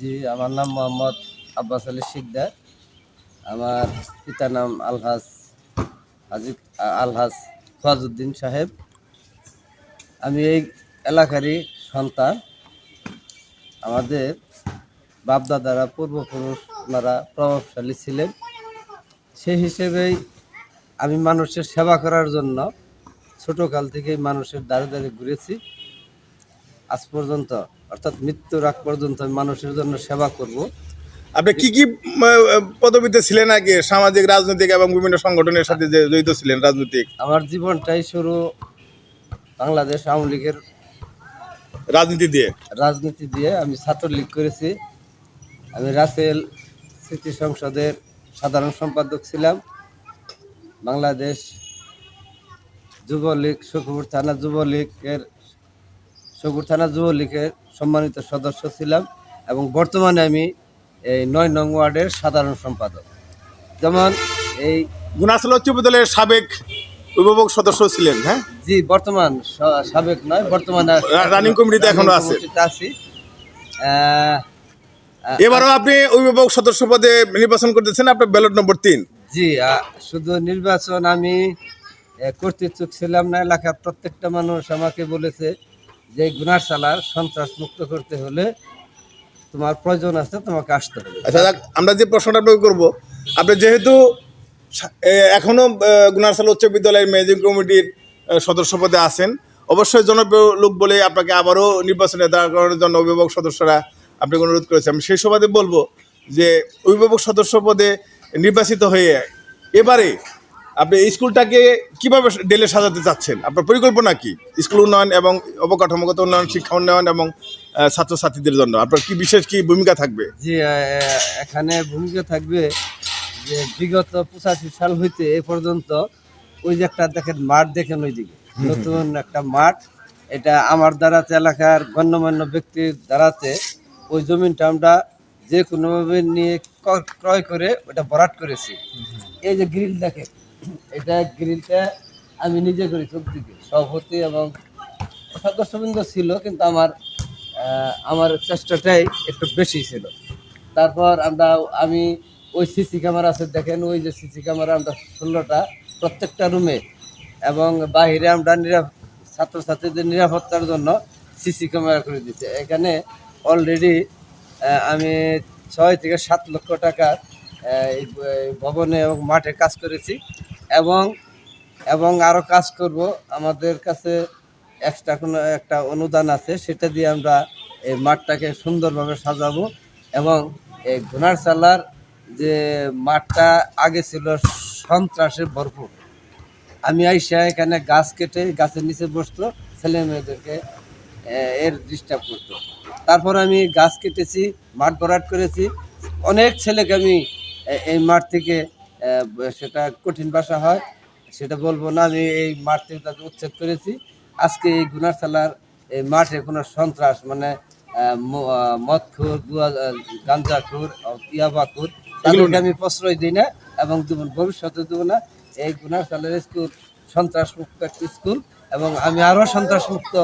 জি, আমার নাম মোহাম্মদ আব্বাস আলী শিকদার। আমার পিতার নাম হাজি আলহাজ ফয়াজউদ্দিন সাহেব। আমি এই এলাকারই সন্তান। আমাদের বাপদাদারা পূর্বপুরুষ ওনারা প্রভাবশালী ছিলেন। সেই হিসেবেই আমি মানুষের সেবা করার জন্য ছোটকাল থেকেই মানুষের দ্বারে দ্বারে ঘুরেছি আজ পর্যন্ত, অর্থাৎ মৃত্যুর আগ পর্যন্ত আমি মানুষের জন্য সেবা করব। আপনি কি কি পদবিতে ছিলেন আগে, সামাজিক, রাজনৈতিক এবং বিভিন্ন সংগঠনের সাথে যে জড়িত ছিলেন রাজনৈতিক? আমার জীবনটাই শুরু বাংলাদেশ আওয়ামী লীগের রাজনীতি দিয়ে? রাজনীতি দিয়ে। আমি ছাত্রলীগ করেছি। আমি রাসেল স্মৃতি সংসদের সাধারণ সম্পাদক ছিলাম। বাংলাদেশ যুবলীগ সুখপুর থানা যুবলীগের সম্মানিত সদস্য ছিলাম এবং বর্তমানে আমি এই ৯ নং ওয়ার্ডের সাধারণ সম্পাদক। যেমন এই গুনাসল উচ্চ বিদ্যালয়ের সাবেক অভিভাবক সদস্য ছিলেন। হ্যাঁ, জি, বর্তমান সাবেক নয়, বর্তমানে রানিং কমিটিতে এখনো আছে। আছি। আহ, এবারও আপনি অভিভাবক সদস্য পদে নির্বাচন করতেছেন, আপনার ব্যালট নম্বর ৩। জি, শুধু নির্বাচন আমি করতে ইচ্ছুক ছিলাম না। এলাকার প্রত্যেকটা মানুষ আমাকে বলেছে যে গুনার সালার সন্ত্রাস মুক্ত করতে হলে তোমার প্রয়োজন আছে, তোমাকে আসতে হবে। আচ্ছা, আমরা যে প্রশ্নটা আপনাকে করবো, আপনি যেহেতু এখনো গুনারসাল উচ্চ বিদ্যালয়ের ম্যানেজিং কমিটির সদস্য পদে আছেন, অবশ্যই জনপ্রিয় লোক বলে আপনাকে আবারও নির্বাচনে দাঁড় করানোর জন্য অভিভাবক সদস্যরা আপনাকে অনুরোধ করেছে। আমি সেই সুবাদে বলবো যে অভিভাবক সদস্য পদে নির্বাচিত হয়ে এবারে আপনি স্কুলটাকে কিভাবে ডেলে সাজাতে চাচ্ছেন? আপনার পরিকল্পনা কি স্কুল উন্নয়ন এবং অবকাঠামোগত উন্নয়ন, শিক্ষা উন্নয়ন এবং ছাত্রছাত্রীদের জন্য আপনার কি বিশেষ কি ভূমিকা থাকবে? জি, এখানে ভূমিকা থাকবে যে বিগত 85 সাল হইতে এ পর্যন্ত ওই যে একটা দেখেন মাঠ, দেখেন ওইদিকে নতুন একটা মাঠ, এটা আমার দ্বারাতে এলাকার গণ্যমান্য ব্যক্তির দ্বারাতে ওই জমিনটা আমরা যে কোনোভাবে নিয়ে ক্রয় করে ওটা ভরাট করেছি। এই যে গ্রিল দেখেন, এটা গ্রিলটা আমি নিজে করি চোখদিকে, সভাপতি এবং সদস্যবৃন্দ ছিল, কিন্তু আমার চেষ্টাটাই একটু বেশি ছিল। তারপর আমি ওই সিসি ক্যামেরা আছে, দেখেন ওই যে সিসি ক্যামেরা আমরা 16টা প্রত্যেকটা রুমে, এবং বাহিরে আমরা ছাত্রছাত্রীদের নিরাপত্তার জন্য সিসি ক্যামেরা করে দিচ্ছি। এখানে অলরেডি আমি 6 থেকে 7 লক্ষ টাকার এই ভবনে এবং মাঠে কাজ করেছি এবং এবং আরও কাজ করব। আমাদের কাছে এক্সট্রা কোনো একটা অনুদান আছে, সেটা দিয়ে আমরা এই মাঠটাকে সুন্দরভাবে সাজাবো। এবং এই ঘোনারসালার যে মাঠটা আগে ছিল সন্ত্রাসে ভরপুর, আমি আইসা এখানে গাছ কেটে গাছের নিচে বসতো, ছেলে মেয়েদেরকে এর ডিস্টার্ব করতো। তারপর আমি গাছ কেটেছি, মাঠ ভরাট করেছি। অনেক ছেলেকে আমি এই মাঠ থেকে সেটা কঠিন ভাষা হয়, সেটা বলবো না, আমি এই মাঠ থেকে তাদের উচ্ছেদ করেছি। আজকে এই গুনারসালার এই মাঠে কোনো সন্ত্রাস মানে মদখোর, গাঞ্জাখোর, ইয়াবাখোর, তাদেরকে আমি প্রশ্রয় দিই না এবং ভবিষ্যতে দেবো না। এই গুনারসালার স্কুল সন্ত্রাস মুক্ত একটি স্কুল এবং আমি আরও সন্ত্রাস মুক্ত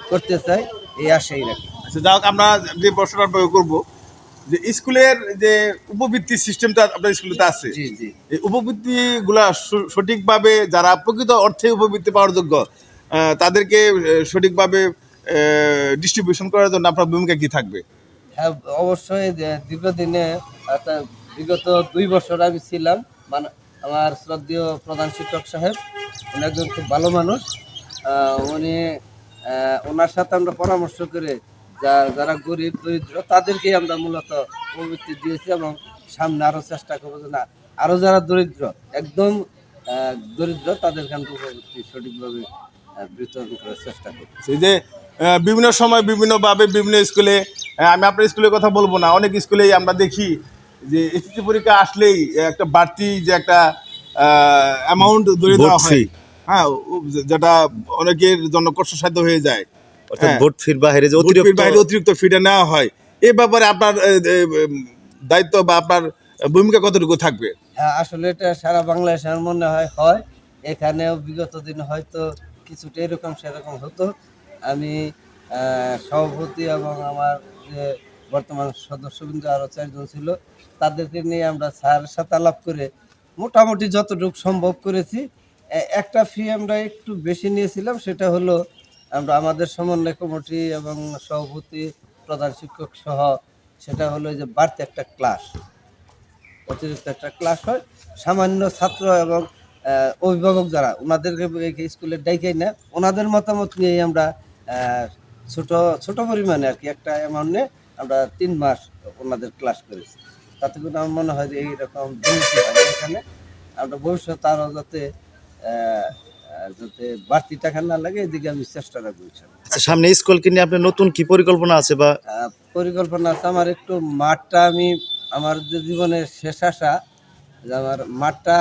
করতে চাই, এই আশাই রাখি। আচ্ছা, যাক, আমরা যে প্রশ্নটা প্রয়োগ করবো যে স্কুলের যে উপবৃত্তি সিস্টেমটা আপনার স্কুলেতে আছে, জি জি, এই উপবৃত্তিগুলা সঠিকভাবে যারা প্রকৃত অর্থে উপবৃত্তি পাওয়ার যোগ্য তাদেরকে সঠিকভাবে ডিস্ট্রিবিউশন করার জন্য আপনার ভূমিকা কি থাকবে? হ্যাঁ, অবশ্যই। দীর্ঘদিনে অর্থাৎ বিগত 2 বছর আমি ছিলাম, মানে আমার শ্রদ্ধেয় প্রধান শিক্ষক সাহেব, উনি একজন খুব ভালো মানুষ। উনি ওনার সাথে আমরা পরামর্শ করে যারা গরিব দরিদ্র তাদেরকেই আমরা মূলত প্রবৃত্তি দিয়েছি এবং সামনে আরও চেষ্টা করবো যে না, আরও যারা দরিদ্র, একদম দরিদ্র, তাদেরকে আমরা প্রবৃত্তি সঠিকভাবে বিতরণ করার চেষ্টা করব। সেই যে বিভিন্ন সময় বিভিন্নভাবে বিভিন্ন স্কুলে, আমি আপনার স্কুলের কথা বলবো না, অনেক স্কুলেই আমরা দেখি যে এসএসসি পরীক্ষা আসলেই একটা বাড়তি যে একটা অ্যামাউন্ট ধরে দেওয়া হয়, হ্যাঁ, যেটা অনেকের জন্য কষ্টসাধ্য হয়ে যায়। ভোট ফির বাইরে যে অতিরিক্ত ফিটা নেওয়া হয়, এ ব্যাপারে আপনার দায়িত্ব বা আপনার ভূমিকা কতটুকু থাকবে? হ্যাঁ, আসলে এটা সারা বাংলাদেশের মনে হয় এখানেও বিগত দিন হয়তো কিছুটা এরকম সেরকম হতো। আমি সভাপতি এবং আমার যে বর্তমান সদস্যবৃন্দ আরও 4 জন ছিল, তাদেরকে নিয়ে আমরা স্যারের সাথে আলাপ করে মোটামুটি যতটুকু সম্ভব করেছি। একটা ফি আমরা একটু বেশি নিয়েছিলাম, সেটা হলো আমরা আমাদের সমন্বয় কমিটি এবং সভাপতি প্রধান শিক্ষক সহ, সেটা হলো যে বাড়তি একটা ক্লাস, অতিরিক্ত একটা ক্লাস হয়। সামান্য ছাত্র এবং অভিভাবক যারা, ওনাদেরকে স্কুলের ডাইকাই না, ওনাদের মতামত নিয়েই আমরা ছোট ছোট পরিমাণে আর কি একটা অ্যামাউন্ট নিয়ে আমরা 3 মাস ওনাদের ক্লাস করেছি। তাতে করে আমার মনে হয় যে এইরকম দুর্নীতি হয় না এখানে। আমরা ভবিষ্যতে আরও যাতে বাড়তি টাকা না লাগে, এদিকে আমি চেষ্টা রাখবো ইনশাআল্লাহ। আচ্ছা, সামনে স্কুলকে নিয়ে আপনার নতুন কি পরিকল্পনা আছে বা পরিকল্পনা আছে আমার, একটু মাঠটা আমি, আমার যে জীবনের শেষ আশা যে আমার মাঠটা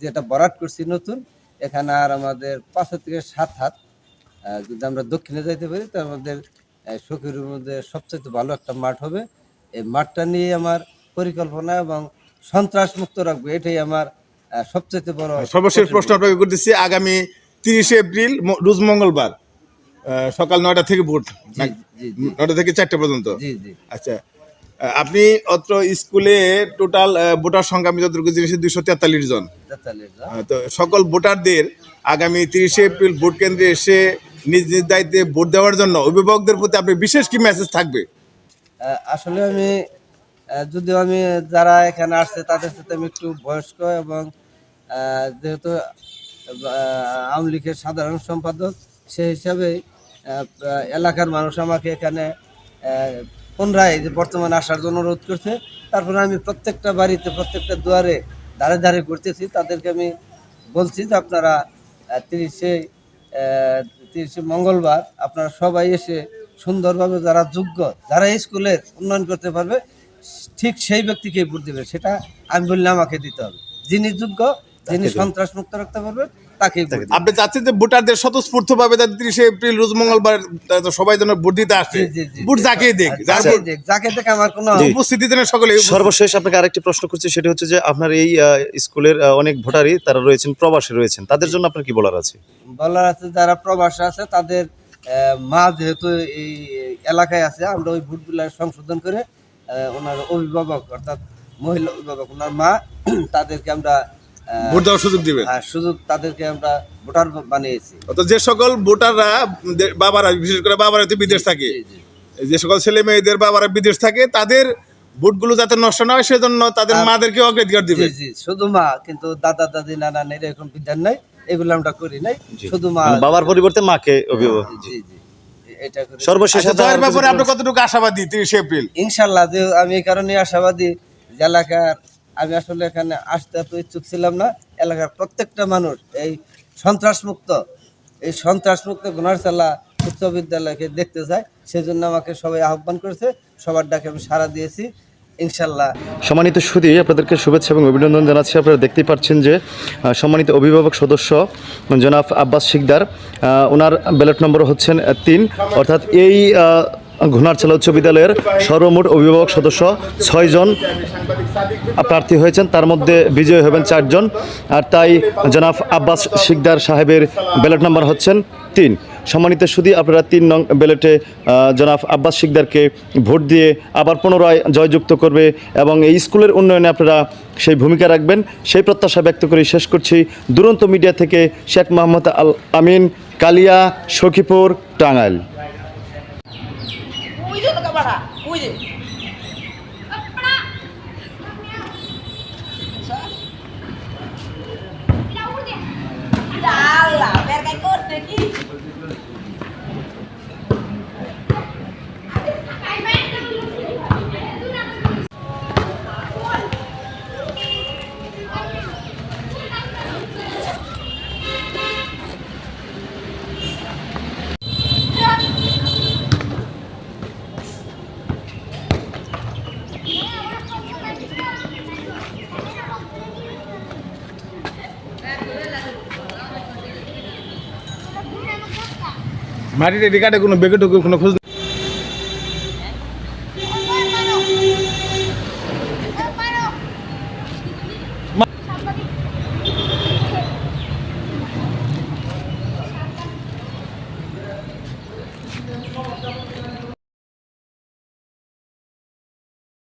যেটা বরাদ করছি নতুন, এখানে আর আমাদের 5 থেকে 7 হাত যদি আমরা দক্ষিণে যাইতে পারি, তার মধ্যে সখীর মধ্যে সবচেয়ে ভালো একটা মাঠ হবে। এই মাঠটা নিয়ে আমার পরিকল্পনা এবং সন্ত্রাস মুক্ত রাখবো, এটাই আমার সবচেয়ে বড়। সর্বশেষ প্রশ্ন আপনাকে করতেছি, আগামী 30শে এপ্রিল রোজ মঙ্গলবার সকাল 9টা থেকে ভোট, জি জি জি 9টা থেকে 4টা পর্যন্ত। জি জি আচ্ছা, আপনি অত্র স্কুলে টোটাল ভোটার সংখ্যা আমি যতটুকু জিনিস 243 জন। 43 জন। তো সকল ভোটারদের আগামী 30শে এপ্রিল ভোট কেন্দ্রে এসে নিজ নিজ দায়িত্বে ভোট দেওয়ার জন্য অভিভাবকদের প্রতি আপনি বিশেষ কি মেসেজ থাকবে? আসলে আমি যদিও আমি যারা এখানে আসছে তাদের সাথে আমি একটু বয়স্ক এবং যেহেতু আওয়ামী লীগের সাধারণ সম্পাদক, সেই হিসাবে এলাকার মানুষ আমাকে এখানে পুনরায় যে বর্তমানে আসার জন্য অনুরোধ করছে। তারপরে আমি প্রত্যেকটা বাড়িতে, প্রত্যেকটা দুয়ারে ধারে ধারে ঘুরতেছি, তাদেরকে আমি বলছি যে আপনারা 30শে মঙ্গলবার আপনারা সবাই এসে সুন্দরভাবে, যারা যোগ্য, যারা এই স্কুলের উন্নয়ন করতে পারবে, ঠিক সেই ব্যক্তিকে ভোট দেবে। সেটা আমি বললে আমাকে দিতে হবে। যিনি যোগ্য, যিনি সন্ত্রাস মুক্ত রাখতে পারবে, তাকেই ভোট দেবে। আপনি চাচ্ছেন যে ভোটারদের স্বতঃস্ফূর্তভাবে 30শে এপ্রিল রোজ মঙ্গলবার সবাই যেন ভোট দিতে আসে, জি, জি, জি। ভোট যাকে দেখ, যার যাকে দেখ, যাকে দেখ আমার কোনো উপস্থিতিতে না সকলে সর্বশেষ আপনাকে আরেকটি প্রশ্ন করছি, সেটা হচ্ছে যে আপনার এই স্কুলের অনেক ভোটারই তারা রয়েছেন, প্রবাসী রয়েছেন, তাদের জন্য আপনার কি বলার আছে? বলার আছে, যারা প্রবাসে আছে তাদের মা যেহেতু এই এলাকায় আছে, আমরা ওই ভোটগুলো সংশোধন করে ওনার অভিভাবক, অর্থাৎ মহিলা অভিভাবক, ওনার মা, তাদেরকে আমরা ভোট দেওয়ার সুযোগ দিবেন। সুযোগ, তাদেরকে আমরা ভোটার বানিয়েছি। অর্থাৎ যে সকল ভোটাররা বাবারা, বিশেষ করে বাবারা তো বিদেশ থাকে, জি, জি। যে সকল ছেলে মেয়েদের বাবারা বিদেশ থাকে, তাদের ভোটগুলো যাতে নষ্ট না হয় সেজন্য তাদের মাদেরকে অগ্রাধিকার দিবে। জি জি, শুধু মা, কিন্তু দাদা দাদি নানা নানি এরকম বিধান নাই, এগুলো আমরা করি নাই, শুধু মা, মানে বাবার পরিবর্তে মাকে অভিভাবক। জি জি, এটা করি। সর্বশেষ আচ্ছা, জয়ের ব্যাপারে আপনি কতটুকু আশাবাদী 30শে এপ্রিল? ইনশাল্লাহ, যে আমি এই কারণে আশাবাদী, যে এলাকার, আমি আসলে এখানে আসতে এত ইচ্ছুক ছিলাম না, এলাকার প্রত্যেকটা মানুষ এই সন্ত্রাসমুক্ত গুনারসালা উচ্চ বিদ্যালয়কে দেখতে চায়, সেজন্য আমাকে সবাই আহ্বান করেছে, সবার ডাকে আমি সাড়া দিয়েছি ইনশাল্লাহ। সম্মানিত সুধী, আপনাদেরকে শুভেচ্ছা এবং অভিনন্দন জানাচ্ছি। আপনারা দেখতেই পাচ্ছেন যে সম্মানিত অভিভাবক সদস্য জনাব আব্বাস শিকদার, ওনার ব্যালট নম্বর হচ্ছেন 3, অর্থাৎ এই ঘুনারছালা উচ্চ বিদ্যালয়ের সর্বমোট অভিভাবক সদস্য 6 জন প্রার্থী হয়েছেন, তার মধ্যে বিজয়ী হবেন 4 জন। আর তাই জনাব আব্বাস শিকদার সাহেবের ব্যালট নম্বর হচ্ছেন 3। সম্মানিত সুধী, আপনারা 3 নং ব্যালটে জনাব আব্বাস শিকদারকে ভোট দিয়ে আবার পুনরায় জয়যুক্ত করবে এবং এই স্কুলের উন্নয়নে আপনারা সেই ভূমিকা রাখবেন, সেই প্রত্যাশা ব্যক্ত করে শেষ করছি। দুরন্ত মিডিয়া থেকে শেখ মোহাম্মদ আল আমিন, কালিয়া, Sakhipur, Tangail. Ver que corte aquí. মাটির রেডিকাটে কোনো বেগে কোনো খোঁজ